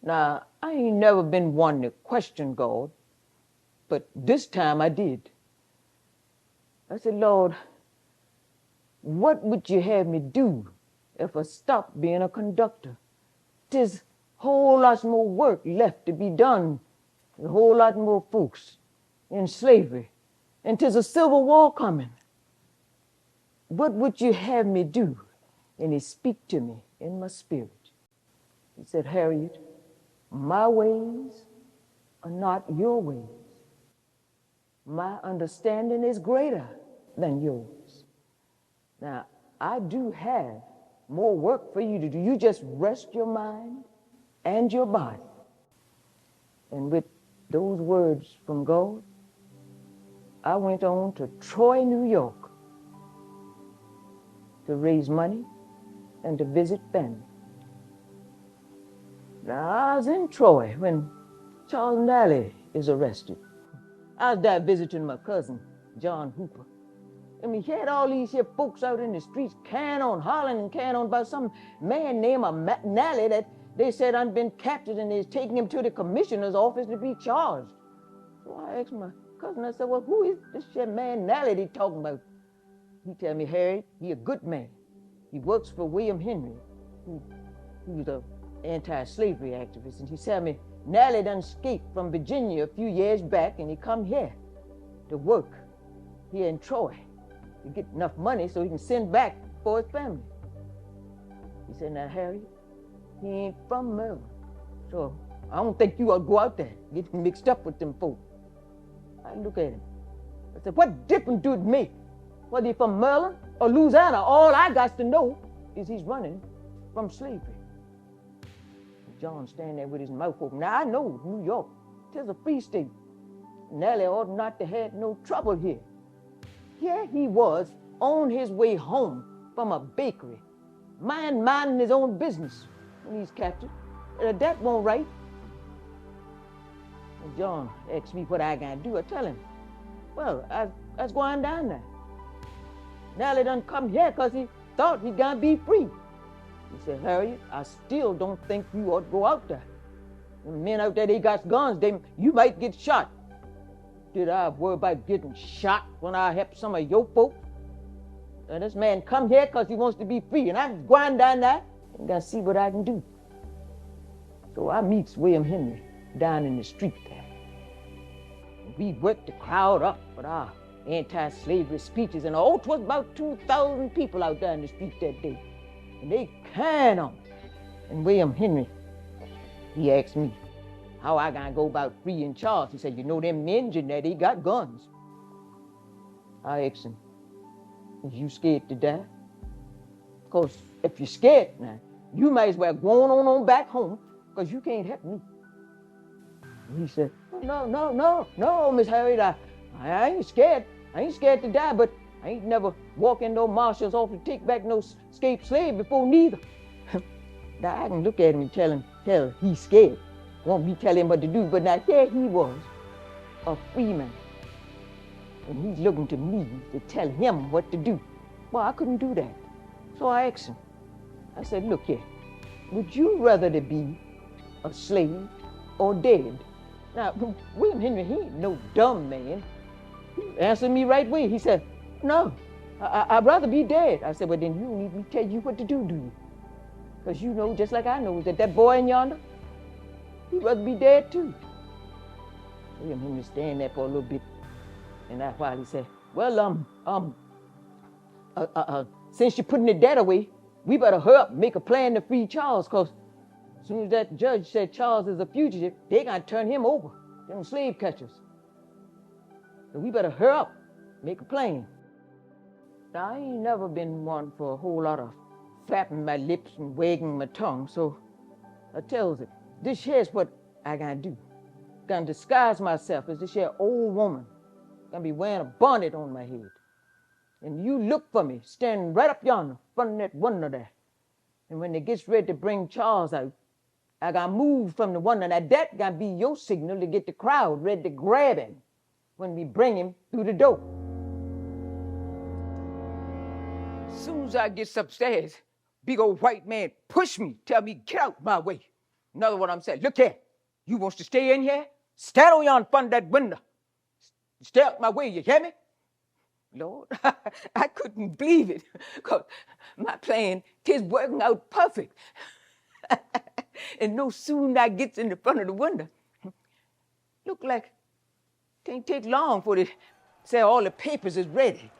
Now, I ain't never been one to question God, but this time I did. I said, Lord, what would you have me do if I stopped being a conductor? There's whole lot more work left to be done. A whole lot more folks in slavery. And 'tis a civil war coming. What would you have me do? And he speak to me in my spirit. He said, Harriet, my ways are not your ways. My understanding is greater than yours. Now, I do have more work for you to do. You just rest your mind and your body. And with those words from God, I went on to Troy, New York, to raise money and to visit family. Now, I was in Troy when Charles Nally is arrested. I was there visiting my cousin, John Hooper. And we had all these here folks out in the streets hollering and carrying on about some man named Nally that they said had been captured and they're taking him to the commissioner's office to be charged. So I asked my cousin, I said, well, who is this here man Nally they talking about? He tell me, Harry, he a good man. He works for William Henry, who was an anti-slavery activist. And he said me, Nally done escaped from Virginia a few years back and he come here to work here in Troy to get enough money so he can send back for his family. He said, now, Harry, he ain't from Maryland, so I don't think you ought to go out there get mixed up with them folks. I look at him. I said, what difference do it make whether he's from Maryland or Louisiana? All I got to know is he's running from slavery. John standing there with his mouth open. Now, I know New York, 'tis a free state. Nellie ought not to have no trouble here. Here he was on his way home from a bakery, minding his own business when he's captured. That won't right. And John asked me what I gotta do. I tell him, well, I was going down there. Nellie done come here because he thought he gonna be free. He said, Harriet, I still don't think you ought to go out there. The men out there, they got guns, you might get shot. Did I worry about getting shot when I helped some of your folks? And this man come here because he wants to be free, and I'm going down there and gonna see what I can do. So I meets William Henry down in the street there. We worked the crowd up with our anti-slavery speeches, and 'twas about 2,000 people out there in the street that day. And they carried on. And William Henry, he asked me how I gonna go about freeing Charles. He said, you know them men in there, they got guns. I asked him, is you scared to die? Because if you're scared now, you might as well go on back home, because you can't help me. And he said, no, Miss Harriet, I ain't scared. I ain't scared to die, but I ain't never walked in no marshal's office to take back no escaped slave before neither. Now I can look at him and tell he's scared. Won't be telling him what to do, but now here he was, a free man. And he's looking to me to tell him what to do. Well, I couldn't do that. So I asked him, I said, look here, would you rather to be a slave or dead? Now, William Henry, he ain't no dumb man. He answered me right away. He said, no, I'd rather be dead. I said, well, then you don't need me to tell you what to do you? Because you know, just like I know, that boy in yonder, he'd rather be dead too. William Henry stand there for a little bit, and after a while he said, well, since you're putting it that away, we better hurry up and make a plan to free Charles, because as soon as that judge said Charles is a fugitive, they gonna turn him over to them slave catchers. So we better hurry up, make a plan. Now, I ain't never been one for a whole lot of flapping my lips and wagging my tongue, so I tells it, this here's what I gotta do. Gonna disguise myself as this here old woman. Gonna be wearing a bonnet on my head. And you look for me, standing right up yonder, front of that window there. And when they gets ready to bring Charles out, I gotta move from the window. Now that gonna be your signal to get the crowd ready to grab him when we bring him through the door. As soon as I gets upstairs, big old white man push me, tell me, get out my way. Another one of them said, look here, you wants to stay in here? Stand on yon front of that window. Stay out my way, you hear me? Lord, I couldn't believe it, because my plan is working out perfect. And no sooner I gets in the front of the window, look like it ain't take long for they say all the papers is ready.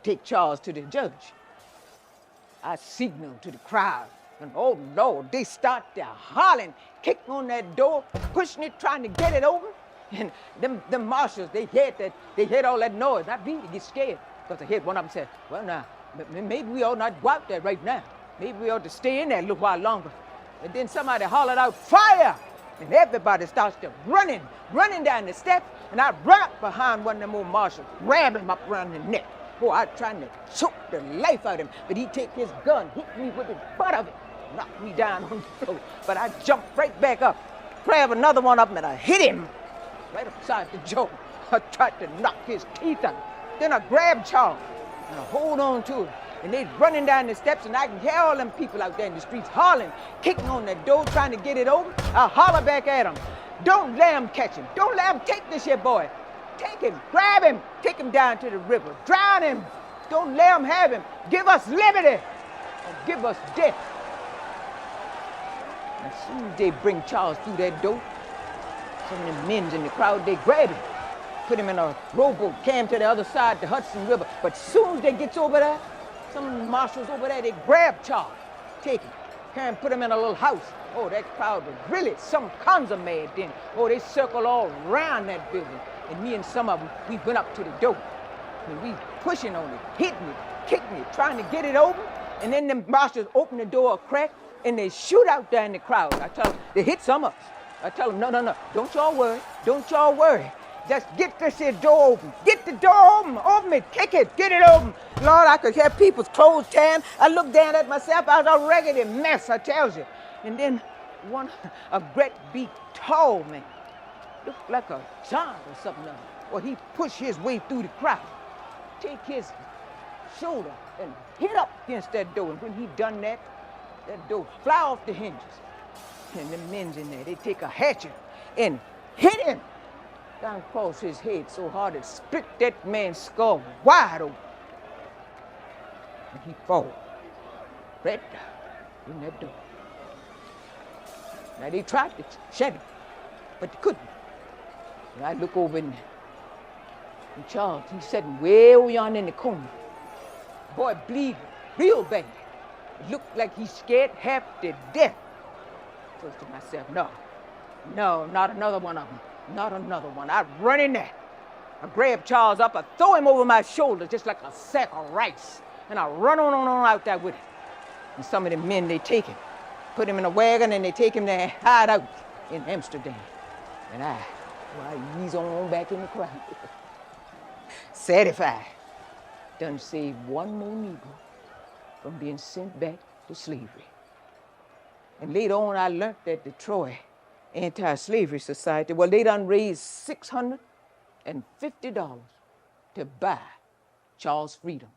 Take Charles to the judge. I signaled to the crowd, and oh Lord, they start there hollering, kicking on that door, pushing it, trying to get it open. And them marshals, they heard all that noise. I began to get scared, because I heard one of them say, well now, maybe we ought not go out there right now. Maybe we ought to stay in there a little while longer. And then somebody hollered out, fire! And everybody starts to running down the steps, and I run up behind one of them old marshals, grab him up around the neck. Boy, I was trying to choke the life out of him, but he take his gun, hit me with the butt of it, knocked me down on the floor. But I jumped right back up, grabbed another one of them, and I hit him right upside the jaw. I tried to knock his teeth out. Then I grabbed Charles, and I hold on to him. And they running down the steps, and I can hear all them people out there in the streets hollering, kicking on that door, trying to get it open. I holler back at them. Don't let them catch him. Don't let them take this here boy. Take him, grab him, take him down to the river, drown him. Don't let them have him. Give us liberty, or give us death. As soon as they bring Charles through that door, some of them men in the crowd, they grab him, put him in a rowboat, carry him to the other side of the Hudson River. But as soon as they gets over there, some of the marshals over there, they grab Charles, take him, carry him, put him in a little house. Oh, that crowd was really some kinds of mad then. Oh, they circled all around that building. And me and some of them, we went up to the door. And we pushing on it, hitting it, kicking it, trying to get it open. And then the marshals open the door a crack, and they shoot out there in the crowd. I tell them, they hit some of us. I tell them, no, don't y'all worry. Just get this here door open. Get the door open. Open it. Kick it. Get it open. Lord, I could hear people's clothes tearing. I looked down at myself. I was a raggedy mess, I tells you. And then a great big tall man, looked like a giant or something. Well, he pushed his way through the crowd, take his shoulder and hit up against that door. And when he done that, that door fly off the hinges. And the men's in there, they take a hatchet and hit him down across his head so hard it split that man's skull wide open. And he fall right down in that door. Now they tried to shut him, but they couldn't. And I look over and Charles, he's sitting way over yonder in the corner. Boy, bleeding real bad. It looked like he's scared half to death. I thought to myself, no, not another one of them. Not another one. I run in there. I grab Charles up, I throw him over my shoulder just like a sack of rice. And I run on out there with him. And some of the men, they take him, put him in a wagon, and they take him there, hide out in Amsterdam. And I ease on back in the crowd. Satisfied. Done saved one more Negro from being sent back to slavery. And later on, I learned that the Troy Anti-Slavery Society, well, they done raised $650 to buy Charles' freedom.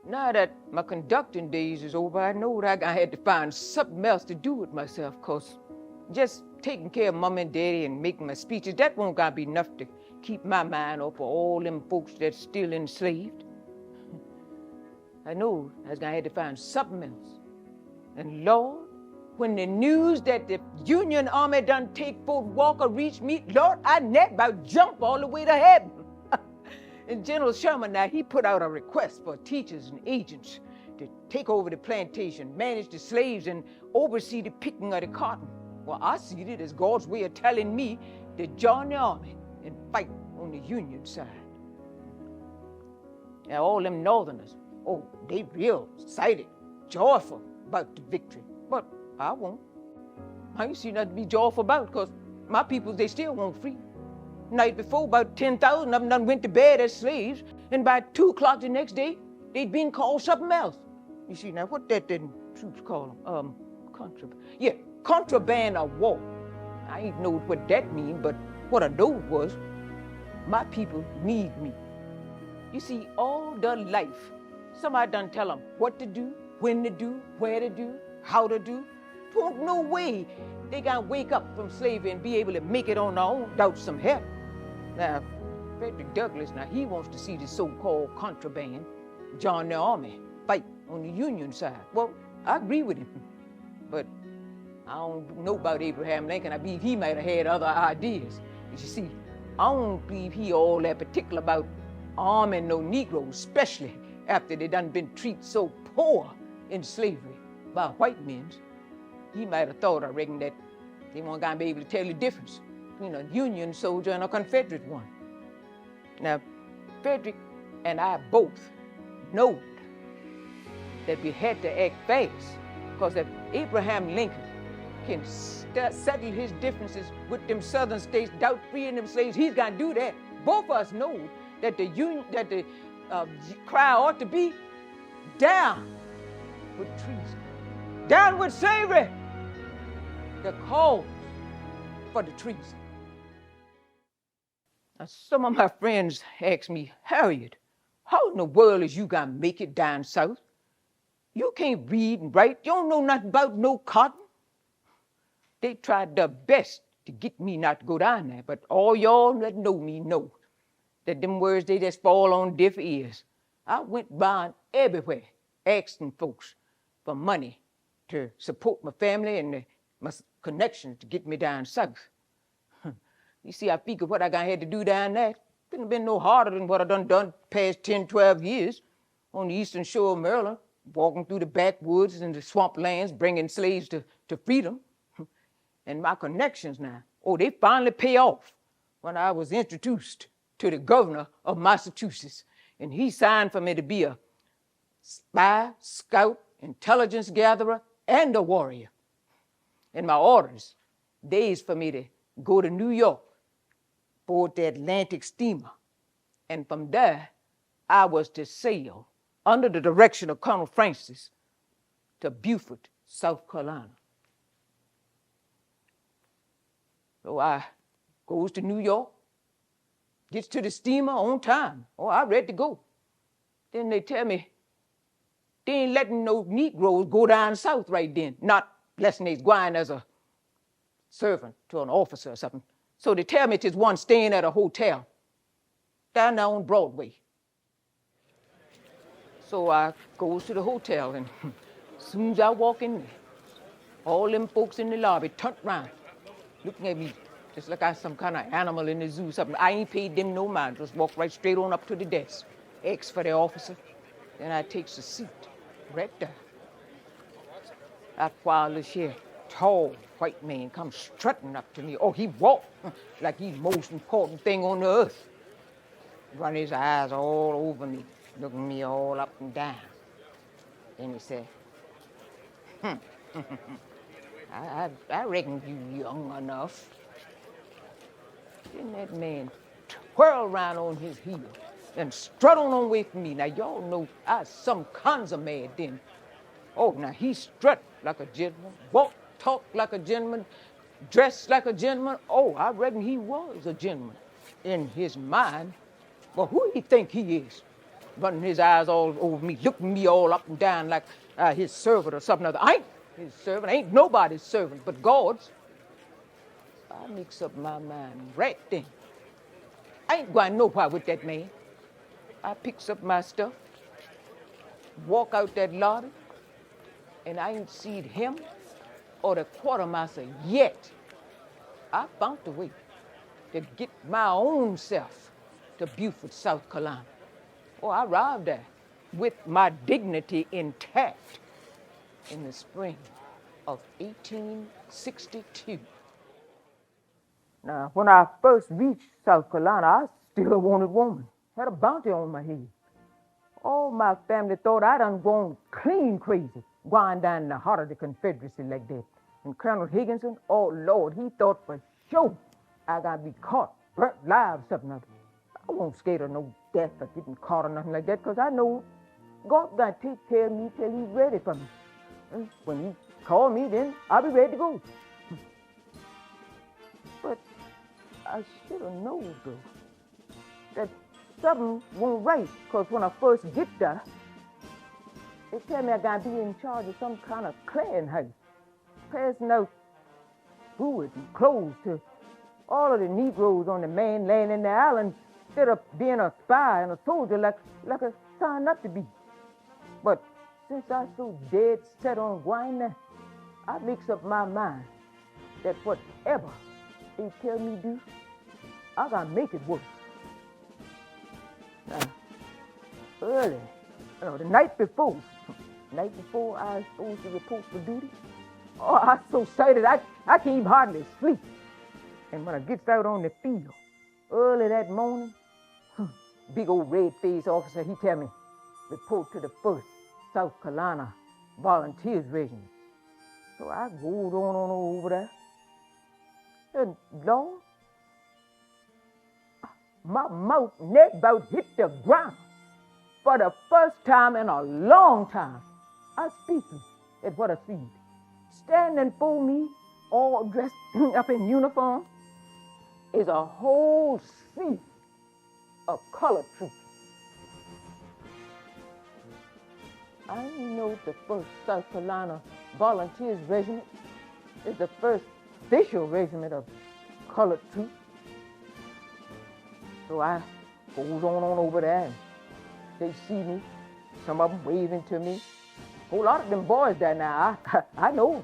Now that my conducting days is over, I know that I had to find something else to do with myself, because just taking care of mom and daddy and making my speeches, that won't gonna be enough to keep my mind off of all them folks that's still enslaved. I know I was gonna have to find something else. And Lord, when the news that the Union Army done take Fort Walker reached me, Lord, I net about jump all the way to heaven. And General Sherman, now, he put out a request for teachers and agents to take over the plantation, manage the slaves, and oversee the picking of the cotton. Well, I see it as God's way of telling me to join the army and fight on the Union side. Now, all them Northerners, oh, they real excited, joyful about the victory. But I won't. I ain't see nothing to be joyful about, because my people, they still want freedom. Night before, about 10,000 of them done went to bed as slaves, and by 2 o'clock the next day, they'd been called something else. You see, now, what that didn't troops call them? Contraband of war. I ain't know what that mean, but what I know was, my people need me. You see, all their life, somebody done tell them what to do, when to do, where to do, how to do. Won't no way they gonna wake up from slavery and be able to make it on their own without some help. Now, Frederick Douglass, now he wants to see the so-called contraband join the army, fight on the Union side. Well, I agree with him, but I don't know about Abraham Lincoln. I believe he might have had other ideas. But you see, I don't believe he all that particular about arming no Negroes, especially after they done been treated so poor in slavery by white men. He might have thought, I reckon, that they weren't gonna be able to tell the difference between a Union soldier and a Confederate one. Now, Frederick and I both know that we had to act fast, because if Abraham Lincoln can settle his differences with them southern states without freeing them slaves, he's gonna do that. Both of us know that the cry ought to be down with treason, down with slavery, the cause for the treason. Now, some of my friends ask me, Harriet, how in the world is you gonna make it down south? You can't read and write. You don't know nothing about no cotton. They tried their best to get me not to go down there, but all y'all that know me know that them words, they just fall on deaf ears. I went by everywhere asking folks for money to support my family and my connections to get me down south. You see, I figured what I had to do down there couldn't have been no harder than what I done past 10, 12 years on the eastern shore of Maryland, walking through the backwoods and the swamplands, bringing slaves to freedom. And my connections now, they finally pay off when I was introduced to the governor of Massachusetts. And he signed for me to be a spy, scout, intelligence gatherer, and a warrior. And my orders, days for me to go to New York, board the Atlantic steamer. And from there, I was to sail under the direction of Colonel Francis to Beaufort, South Carolina. So I goes to New York, gets to the steamer on time. I'm ready to go. Then they tell me they ain't letting no Negroes go down south right then, not unless they's going as a servant to an officer or something. So they tell me there's one staying at a hotel down there on Broadway. So I goes to the hotel, and as soon as I walk in there, all them folks in the lobby turned around, looking at me just like I was some kind of animal in the zoo or something. I ain't paid them no mind, just walked right straight on up to the desk, asked for the officer, then I takes a seat right there. That wireless here, tall white man comes strutting up to me. He walked like he's the most important thing on the earth. Run his eyes all over me, looking me all up and down. Then he said, I reckon you young enough. Then that man twirl around on his heel and strut on away from me. Now, y'all know I was some kinds of mad then. Now he strut like a gentleman, walk, talk like a gentleman, dress like a gentleman. I reckon he was a gentleman in his mind. But who he think he is? Running his eyes all over me, looking me all up and down like his servant or something other. I ain't his servant, ain't nobody's servant but God's. I mix up my mind right then. I ain't going nowhere with that man. I picks up my stuff, walk out that lobby, and I ain't seen him or the quartermaster yet. I found a way to get my own self to Beaufort, South Carolina. I arrived there with my dignity intact in the spring of 1862. Now, when I first reached South Carolina, I still a wanted woman, had a bounty on my head. All my family thought I done gone clean crazy, going down in the heart of the Confederacy like that. And Colonel Higginson, Lord, he thought for sure I gotta be caught, burnt alive, something of it. I won't scared of no death or getting caught or nothing like that, because I know God gonna take care of me till he's ready for me. And when he call me, then I'll be ready to go. But I should have known, though, that something won't right, because when I first get there, They tell me I gotta be in charge of some kind of clearing house, passing out food and clothes to all of the Negroes on the mainland and the island instead of being a spy and a soldier like I signed up to be. But since I so dead set on going there, I makes up my mind that whatever they tell me to do, I gotta make it work. Now, early, the night before I was supposed to report for duty, oh, I was so excited I can't even hardly sleep. And when I gets out on the field early that morning, big old red-faced officer, he tell me, report to the 1st South Carolina Volunteers Regiment. So I goes on over there. And Lord, my mouth neck about hit the ground. For the first time in a long time, I speaking at what I see. Standing for me, all dressed up in uniform, is a whole sea of colored troops. I know the 1st South Carolina Volunteers Regiment is the first official regiment of colored troops. So I goes on over there, and they see me, some of them waving to me. A whole lot of them boys there now, I know.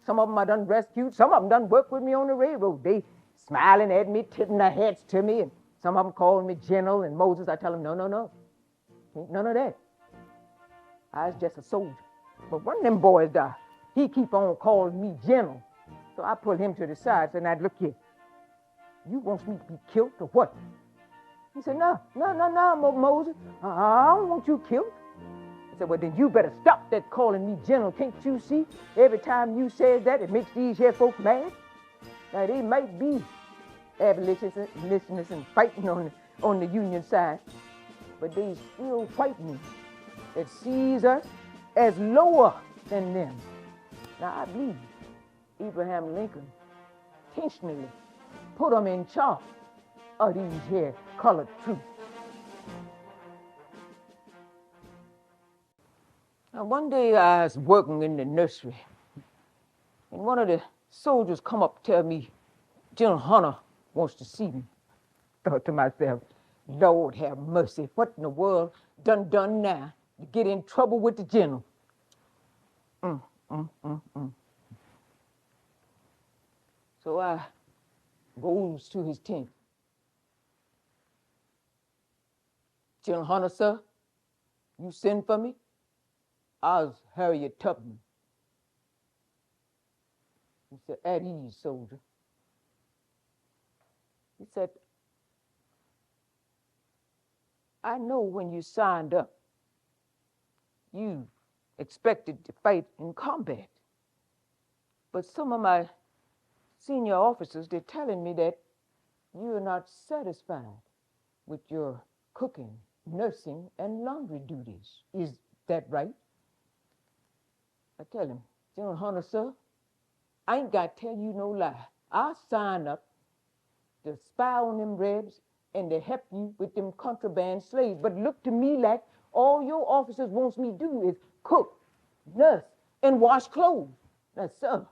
Some of them I done rescued, some of them done worked with me on the railroad. They smiling at me, tipping their hats to me, and some of them calling me General and Moses. I tell them, no, ain't none of that. I was just a soldier. But one of them boys died. He keep on calling me General. So I pulled him to the side and I said, look here, you want me to be killed or what? He said, no, Moses, I don't want you killed. I said, well, then you better stop that calling me General. Can't you see? Every time you say that, it makes these here folks mad. Now, they might be abolitionists and fighting on the Union side, but they still white men that sees us as lower than them. Now, I believe Abraham Lincoln intentionally put them in charge of these here colored troops. Now, one day I was working in the nursery, and one of the soldiers come up to tell me, General Hunter wants to see me. Thought to myself, Lord have mercy, what in the world done now to get in trouble with the general? So I goes to his tent. General Hunter, sir, you send for me? I was Harriet Tubman. He said, at ease, soldier. He said, I know when you signed up, you expected to fight in combat. But some of my senior officers, they're telling me that you're not satisfied with your cooking, nursing, and laundry duties. Is that right? I tell him, General Hunter, sir, I ain't got to tell you no lie. I signed up to spy on them Rebs and to help you with them contraband slaves. But look to me like all your officers wants me to do is cook, nurse, and wash clothes. Now, sir,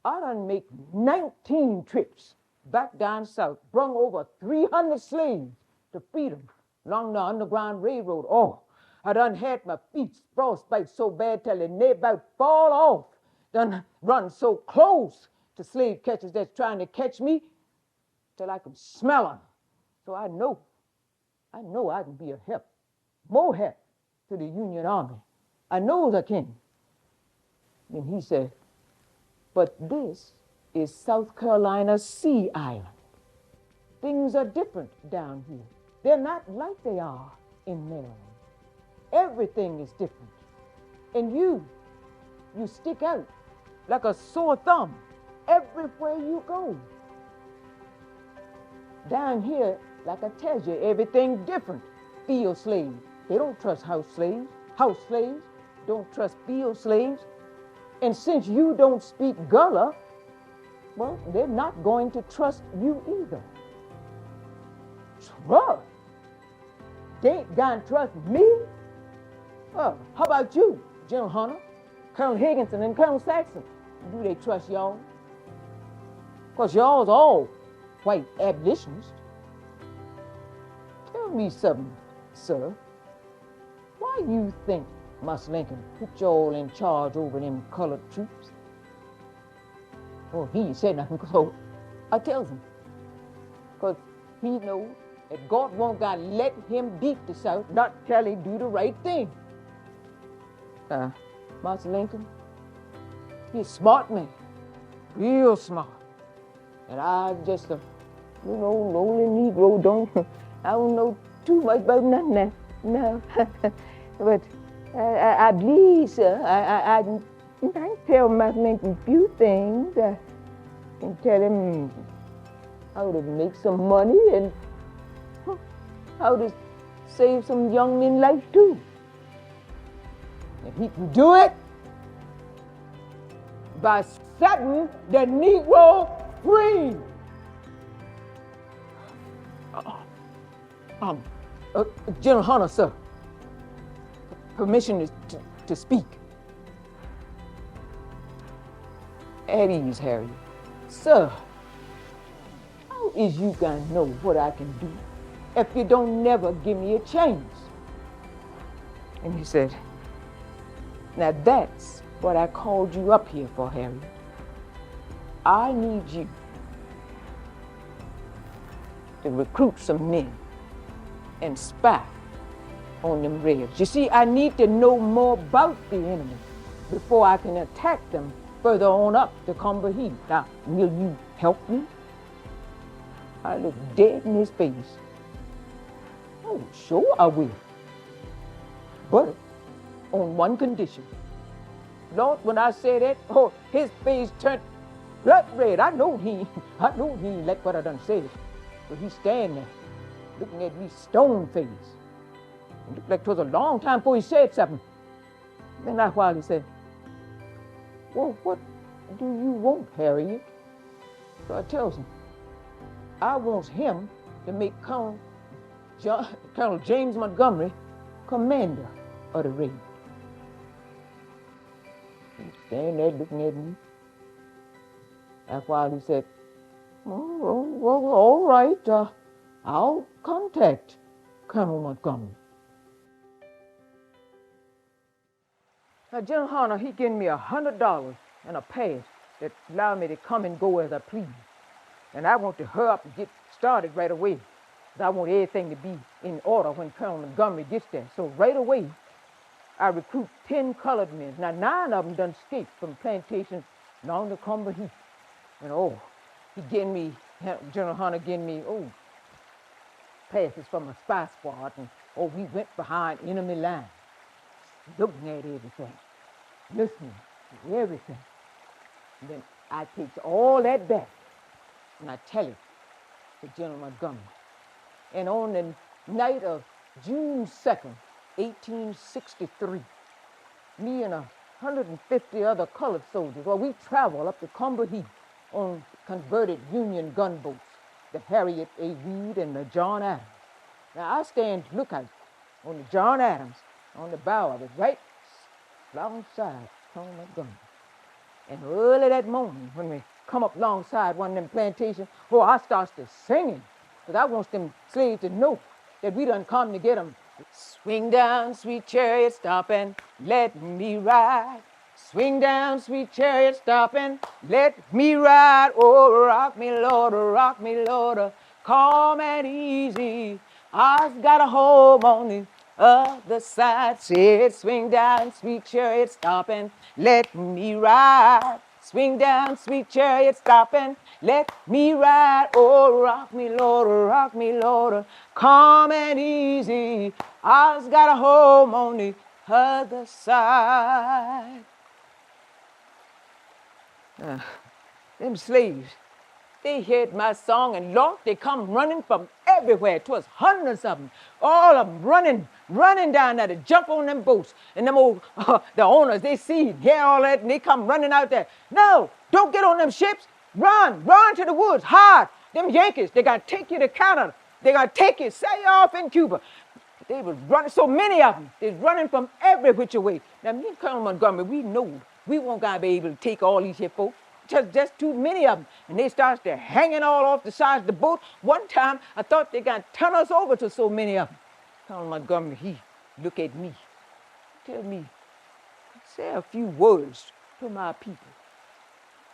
I done make 19 trips back down south, brung over 300 slaves to freedom along the Underground Railroad. Oh, I done had my feet frostbite so bad till they near about fall off. Done run so close to slave catchers that's trying to catch me till I could smell them. So I know I can be a help, more help to the Union Army. I knows I can. And he said, but this is South Carolina's Sea Island. Things are different down here. They're not like they are in Maryland. Everything is different. And you stick out like a sore thumb everywhere you go. Down here, like I tell you, everything different. Field slaves, they don't trust house slaves. House slaves don't trust field slaves. And since you don't speak Gullah, well, they're not going to trust you either. Trust? They ain't gonna trust me? Well, how about you, General Hunter, Colonel Higginson, and Colonel Saxon? Do they trust y'all? Because y'all's all white abolitionists. Tell me something, sir. Why you think Master Lincoln put y'all in charge over them colored troops? Well, he ain't said nothing, so I tells him. Because he knows that God won't God let him beat the South, not tell him do the right thing. Master Lincoln, he's a smart man, real smart. And I just a, lonely Negro, I don't know too much about nothing now. No. But I believe, sir, I can tell Master Lincoln a few things. I can tell him how to make some money and how to save some young men's life too. If he can do it by setting the Negro free. General Hunter, sir, permission to speak. At ease, Harriet. Sir, how is you gonna know what I can do if you don't never give me a chance? And he said, now that's what I called you up here for, Harriet. I need you to recruit some men and spy on them Rebs. You see, I need to know more about the enemy before I can attack them further on up the Cumber Heath. Now, will you help me? I looked dead in his face. Oh, sure I will. But on one condition. Lord, when I said that, his face turned blood red. I know he ain't like what I done said. But he stand there, looking at me stone-faced. It looked like it was a long time before he said something. Then after a while he said, well, what do you want, Harriet? So I tells him, I wants him to make Colonel James Montgomery commander of the raid. He's standing there looking at me. After a while he said, well, all right, I'll contact Colonel Montgomery. Now, General Hunter, he gave me $100 and a pass that allowed me to come and go as I please. And I want to hurry up and get started right away, because I want everything to be in order when Colonel Montgomery gets there. So right away, I recruit 10 colored men. Now, 9 of them done escaped from plantations along the Cumber Heath. And General Hunter gave me, passes from a spy squad. And, we went behind enemy lines, looking at everything, listening to everything. And then I take all that back and I tell it to General Montgomery. And on the night of June 2nd, 1863, me and 150 other colored soldiers, we traveled up the Cumber Heath on converted Union gunboats, the Harriet A. Reed and the John Adams. Now I stand lookout on the John Adams on the bow of it, right alongside Colonel Montgomery. And early that morning, when we come up alongside one of them plantations, I starts to singing, because I wants them slaves to know that we done come to get them. Swing down, sweet chariot, stop and let me ride. Swing down, sweet chariot, stop and let me ride. Oh, rock me, Lord, calm and easy. I've got a home on the other side. Said, swing down, sweet chariot, stop and let me ride. Swing down, sweet chariot, stop and let me ride. Oh, rock me, Lord, calm and easy. I've got a home on the other side. Them slaves, they heard my song, and Lord, they come running from everywhere. 'Twas hundreds of them, all of them running down there to jump on them boats. And them old, the owners, they see, hear all that, and they come running out there. No, don't get on them ships. Run to the woods, hard. Them Yankees, they got to take you to Canada. They got to take you, sell you off in Cuba. They was running, so many of them. They was running from every which way. Now, me and Colonel Montgomery, we know we won't gonna be able to take all these here folks. Just too many of them. And they started to hanging all off the sides of the boat. One time, I thought they gonna turn us over to so many of them. Colonel Montgomery, he look at me, tell me, say a few words to my people.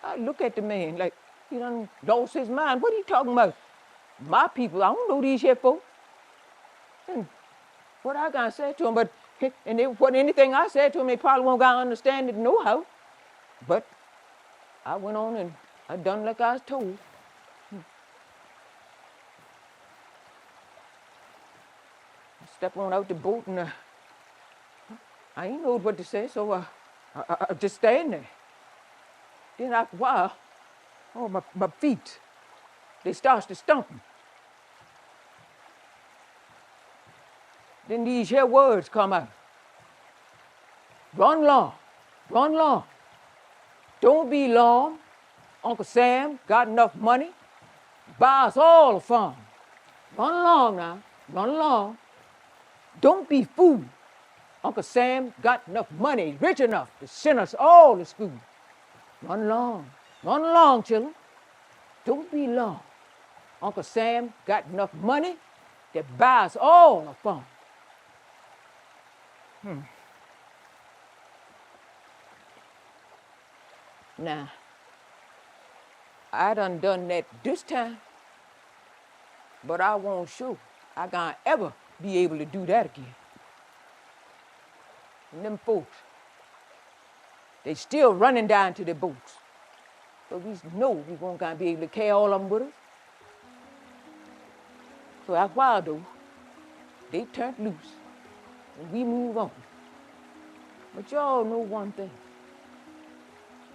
I look at the man like he done lost his mind. What are you talking about? My people, I don't know these here folks. And what I gonna say to them, but what anything I said to them, they probably won't gonna understand it, know how. But I went on and I done like I was told. I step on out the boat and I ain't know what to say, so I just stand there. Then after a while, oh, my feet, they starts to stump. Then these here words come out. Run long, run long. Don't be long. Uncle Sam got enough money. Buy us all a farm. Run along now, run along. Don't be fooled. Uncle Sam got enough money, rich enough to send us all to school. Run along, children. Don't be long. Uncle Sam got enough money to buy us all a farm. Now, I done that this time, but I won't sure I gonna ever be able to do that again. And them folks, they still running down to their boats, but we know we won't gonna be able to carry all of them with us. So after a while though, they turned loose, and we move on. But y'all know one thing.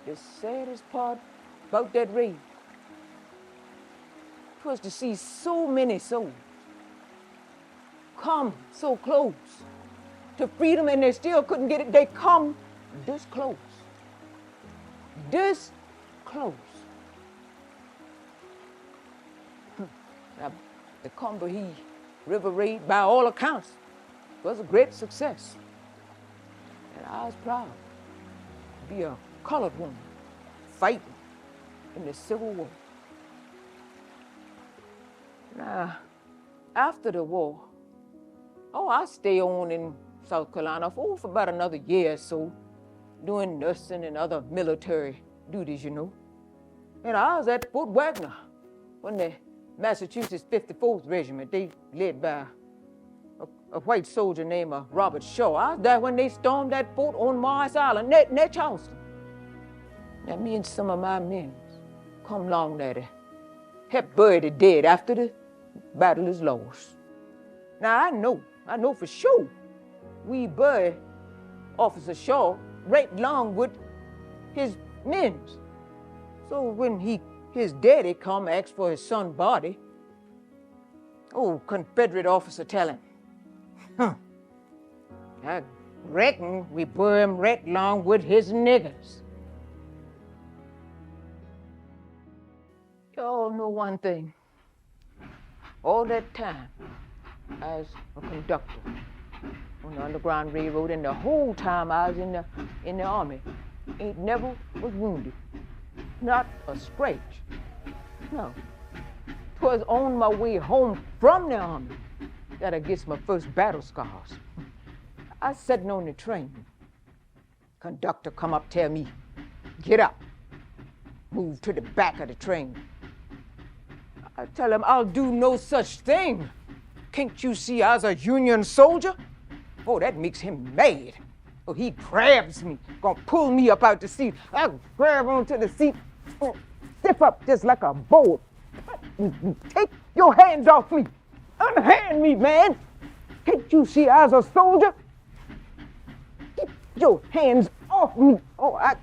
The saddest part about that raid was to see so many souls come so close to freedom and they still couldn't get it. They come this close. This close. Now, the Combahee River raid, by all accounts, was a great success. And I was proud to be a colored woman fighting in the Civil War. Now, after the war, I stayed on in South Carolina for about another year or so, doing nursing and other military duties, you know. And I was at Fort Wagner when the Massachusetts 54th Regiment, they led by a white soldier named Robert Shaw. I was there when they stormed that fort on Morris Island, near Charleston. Now, me and some of my men come along there to help bury the dead after the battle is lost. Now, I know for sure we buried Officer Shaw right along with his men. So when his daddy come ask for his son's body, Confederate officer tell him, I reckon we bury him right along with his niggers. Y'all know one thing. All that time, I was a conductor on the Underground Railroad, and the whole time I was in the Army, ain't never was wounded. Not a scratch. No. 'Twas on my way home from the Army that I gets my first battle scars. I was sitting on the train. Conductor come up, tell me, get up, move to the back of the train. I tell him, I'll do no such thing. Can't you see I was a Union soldier? Oh, that makes him mad. Oh, he grabs me, gonna pull me up out the seat. I grab onto the seat, stiff up just like a board. Take your hands off me. Unhand me, man. Can't you see I was a soldier? Get your hands off me. Oh, I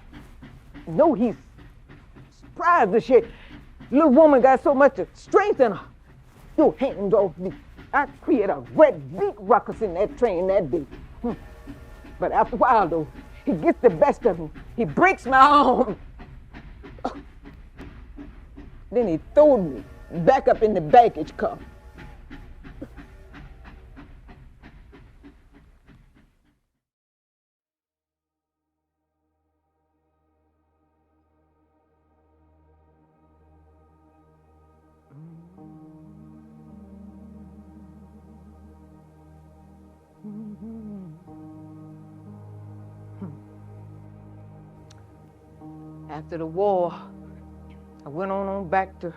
know he's surprised as shit. Little woman got so much strength in her. Your hands off me. I created a great big ruckus in that train that day. But after a while, though, he gets the best of me. He breaks my arm. Then he threw me back up in the baggage car. After the war, I went on back to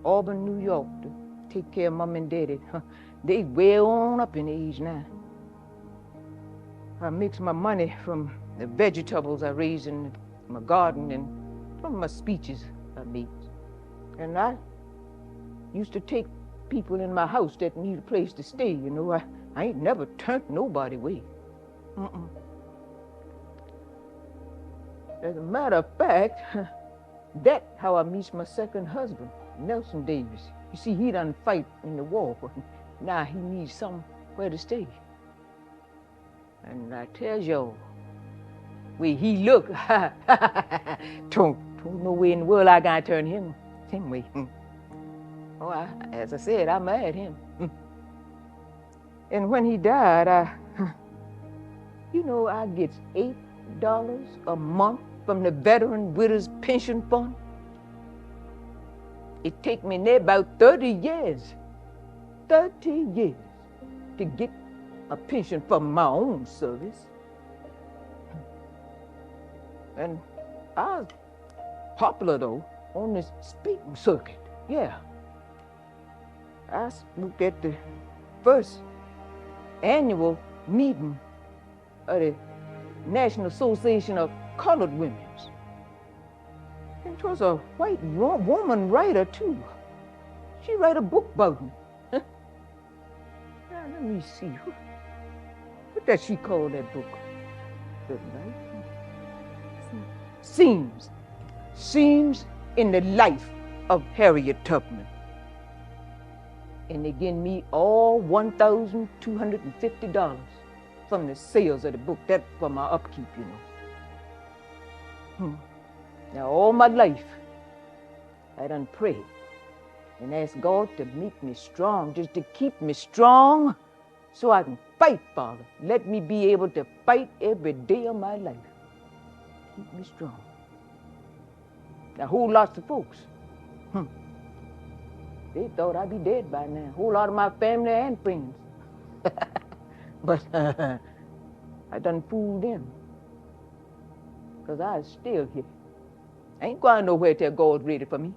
Auburn, New York to take care of Mom and Daddy. They way on up in age now. I mix my money from the vegetables I raise in my garden and from my speeches I make. And I used to take people in my house that need a place to stay, you know. I ain't never turned nobody away. As a matter of fact, that's how I meet my second husband, Nelson Davis. You see, he done fight in the war. Now he needs somewhere to stay. And I tell y'all, way he look, don't know where in the world I gotta turn him way. Oh, as I said, I married him. And when he died, I get $8 a month from the Veteran Widows Pension Fund. It take me there about 30 years to get a pension from my own service. And I was popular, though, on the speaking circuit. Yeah. I spoke at the first annual meeting of the National Association of Colored Women. It was a white woman writer, too. She wrote a book about me. Now, let me see. What does she call that book? Seams in the Life of Harriet Tubman. And they give me all $1,250 from the sales of the book. That's for my upkeep, you know. Now, all my life, I done prayed and asked God to make me strong, just to keep me strong so I can fight, Father. Let me be able to fight every day of my life. Keep me strong. Now, whole lots of folks, they thought I'd be dead by now. A whole lot of my family and friends. But I done fooled them, because I was still here. I ain't going nowhere till God's ready for me.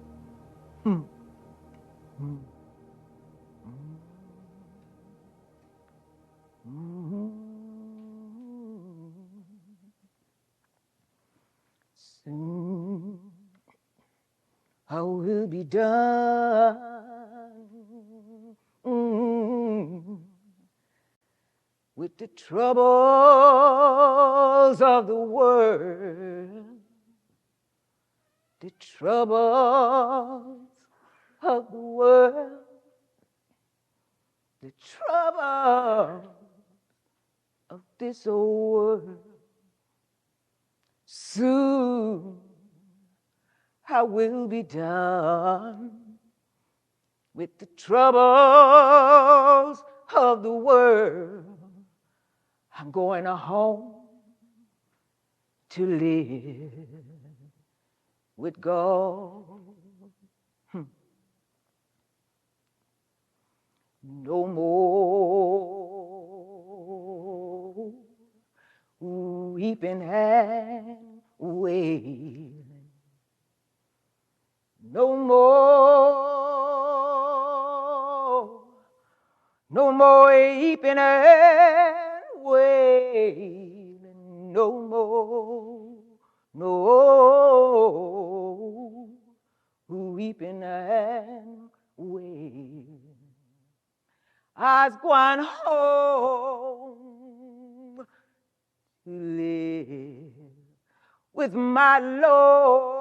Soon I will be done with the troubles of the world. The troubles of the world, the troubles of this old world. Soon I will be done with the troubles of the world. I'm going home to live with God. No more weeping and wailing. No more weeping and wailing. No weeping and wailing. I was going home to live with my Lord.